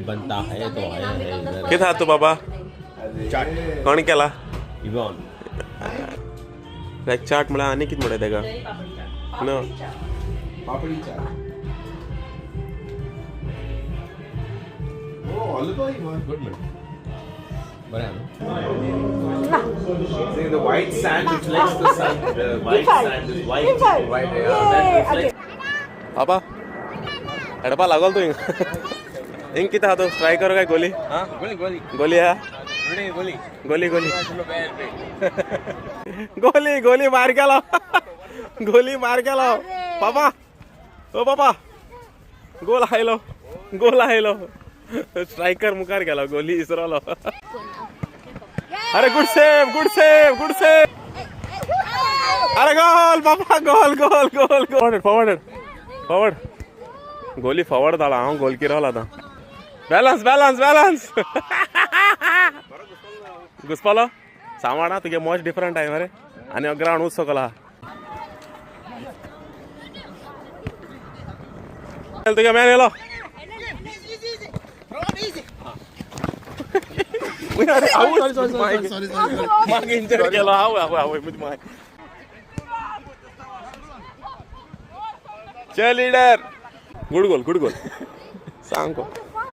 बनता है तो है इधर। किथे तू बाबा चाट कोण केला इवन लायक चाट म्हळ्यार आनी कितें म्हणटा तेका नो पापडी चाट ओ ऑलिव्ह ऑइल गुड मॅन बरं आहे See, the white sand reflects the sun. The white sand is white. White, yeah. That reflects. बाबा हेडपा लागल तू हिंग कितें आहा तू स्ट्रायकर काय गोली हां गोली गोली गोली हा गोली गोली गोली गोली चलो बैठ पे गोली गोली मार गेलो गोली मार गेलो पापा ओ पापा गोल आयलो स्ट्रायकर मुखार गेलो गोली इसरलो अरे गुड सेव अरे गोल पापा गोल फॉरवर्ड गोली फॉरवर्ड जाला हांव गोलकीर रावला आतां बॅलन्स घुसपालो सांबाळा तुगे मॉच डिफरंट आहे मरे आनी ग्राउंड उत्सव कला तुगे मॅन येलो मागे इंजर केलो हांव चल लीडर गुड गोल सांग